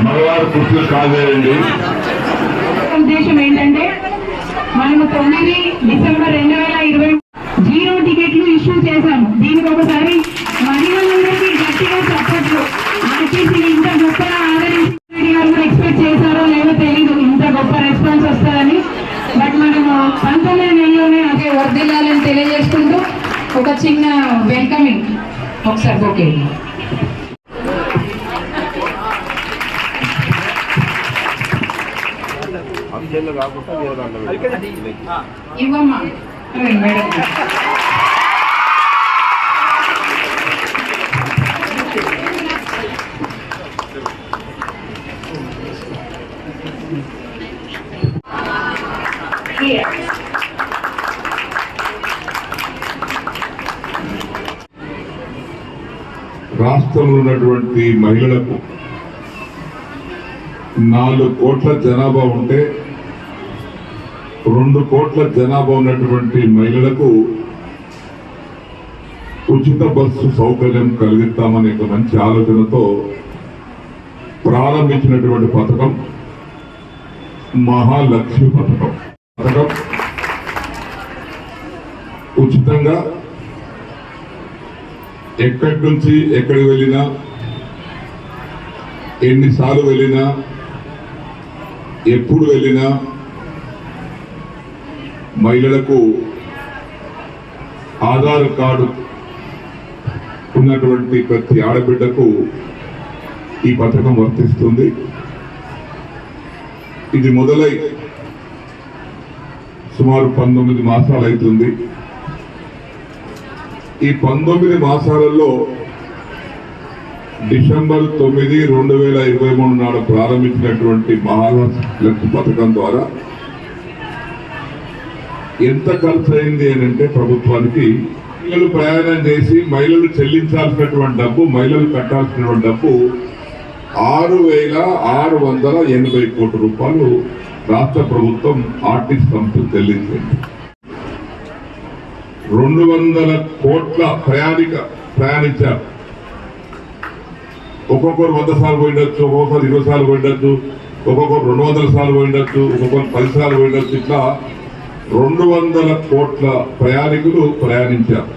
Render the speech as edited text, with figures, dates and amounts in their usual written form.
మగవారు పురుషులు కాదేయండి. ఉద్దేశం ఏంటంటే మనము 9 డిసెంబర్ 2020 జీరో టికెట్లు ఇష్యూ చేశాము. దీనికి ఒకసారి మహిళలందరికీ గట్టిగా చప్పట్లు. ఆర్టీసీ ఇంత గొప్పగా ఆదరించి గారు ఎక్స్పెక్ట్ చేశారో లేదో తెలీదు ఇంత గొప్ప రెస్పాన్స్ వస్తుందని. బట్ మనము 19వ నెలలోనే అదే వర్దిల్లాలని తెలియజేసుకుంటూ ఒక చిన్న వెల్కమింగ్ ఒకసారి ఓకే ఇవ్వమ్మా మేడం. రాష్ట్రంలో ఉన్నటువంటి మహిళలకు 4 కోట్ల జనాభా ఉంటే 2 కోట్ల జనాభా ఉన్నటువంటి మహిళలకు ఉచిత బస్సు సౌకర్యం కలిగిస్తామనే ఒక మంచి ఆలోచనతో ప్రారంభించినటువంటి పథకం మహాలక్ష్మి పథకం. ఉచితంగా ఎక్కడి నుంచి ఎక్కడికి వెళ్ళినా, ఎన్నిసార్లు వెళ్ళినా, ఎప్పుడు వెళ్ళినా మహిళలకు ఆధార్ కార్డు ఉన్నటువంటి ప్రతి ఆడబిడ్డకు ఈ పథకం వర్తిస్తుంది. ఇది మొదలై సుమారు 19 మాసాలు అవుతుంది. ఈ 19 మాసాలలో డిసెంబర్ 9, 2023 నాడు ప్రారంభించినటువంటి మహాలక్ష్మి పథకం ద్వారా ఎంత ఖర్చు అయింది అని అంటే ప్రభుత్వానికి మహిళలు ప్రయాణం చేసి మహిళలు చెల్లించాల్సినటువంటి డబ్బు, మహిళలు కట్టాల్సినటువంటి డబ్బు 6,680 కోట్ల రూపాయలు రాష్ట్ర ప్రభుత్వం ఆర్టీసీ సంస్థలు చెల్లించింది. 200 కోట్ల ప్రయాణించారు. ఒక్కొక్కరు 100 సార్లు పోయిండొచ్చు, ఒక్కొక్కరు 20 సార్లు పోయిండొచ్చు, ఒక్కొక్కరు 200 సార్లు పోయిండొచ్చు, ఒక్కొక్కరు 10 సార్లు పోయిండొచ్చు. ఇట్లా 200 కోట్ల ప్రయాణికులు ప్రయాణించారు.